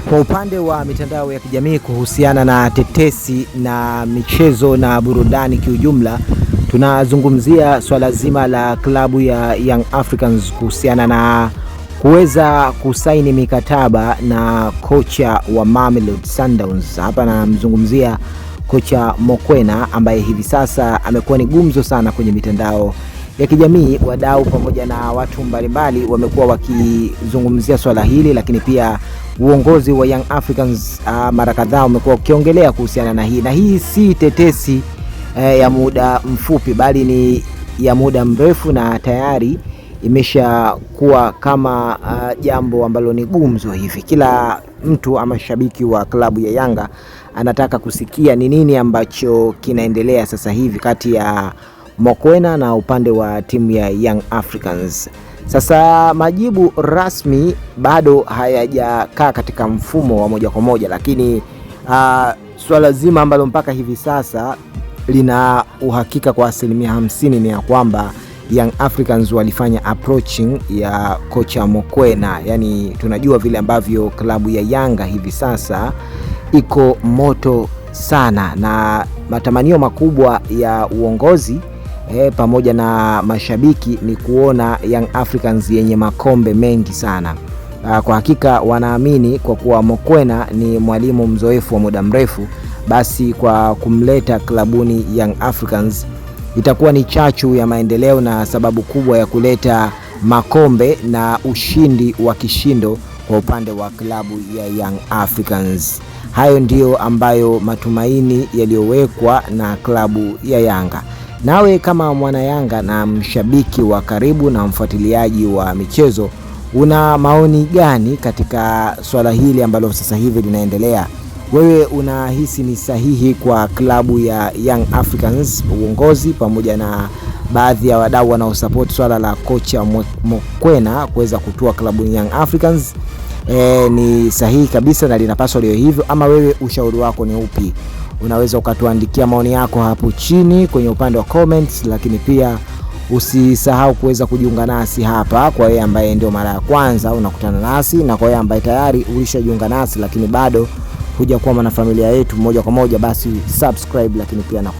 Kwa upande wa mitandao ya kijamii kuhusiana na tetesi na michezo na burudani kiujumla, tunazungumzia swala zima la klabu ya Young Africans kuhusiana na kuweza kusaini mikataba na kocha wa Mamelodi Sundowns. Hapa namzungumzia kocha Mokoena ambaye hivi sasa amekuwa ni gumzo sana kwenye mitandao ya kijamii. Wadau pamoja na watu mbalimbali wamekuwa wakizungumzia swala hili, lakini pia uongozi wa Young Africans mara kadhaa umekuwa ukiongelea kuhusiana na hii. Na hii si tetesi ya muda mfupi, bali ni ya muda mrefu na tayari imesha kuwa kama jambo ambalo ni gumzo hivi. Kila mtu ama shabiki wa klabu ya Yanga anataka kusikia ni nini ambacho kinaendelea sasa hivi kati ya Mokoena na upande wa timu ya Young Africans. Sasa majibu rasmi bado hayajakaa katika mfumo wa moja kwa moja, lakini swala zima ambalo mpaka hivi sasa lina uhakika kwa 50% ni ya kwamba Young Africans walifanya approaching ya kocha Mokoena. Yani tunajua vile ambavyo klabu ya Yanga hivi sasa iko moto sana, na matamanio makubwa ya uongozi pamoja na mashabiki ni kuona Young Africans yenye makombe mengi sana. Kwa hakika wanaamini kwa kuwa Mokoena ni mwalimu mzoefu wa muda mrefu, basi kwa kumleta klabuni Young Africans itakuwa ni chachu ya maendeleo na sababu kubwa ya kuleta makombe na ushindi wa kishindo kwa upande wa klabu ya Young Africans. Hayo ndio ambayo matumaini yaliyowekwa na klabu ya Yanga. Nawe kama mwana Yanga na mshabiki wa karibu na mfuatiliaji wa michezo, una maoni gani katika swala hili ambalo sasa hivi linaendelea? Wewe unahisi ni sahihi kwa klabu ya Young Africans, uongozi pamoja na baadhi ya wadau wanaosupport swala la kocha Mokoena kuweza kutua klabu ya Young Africans ni sahihi kabisa na linapaswa leo hivyo, ama wewe ushauri wako ni upi? Unaweza ukatuandikia maoni yako hapo chini kwenye upande wa comments, lakini pia usisahau kuweza kujiunga nasi hapa kwa yeye ambaye ndio mara ya kwanza unakutana nasi, na kwa yeye ambaye tayari ulishajiunga nasi lakini bado hujakuwa mwanafamilia yetu moja kwa moja, basi subscribe, lakini pia na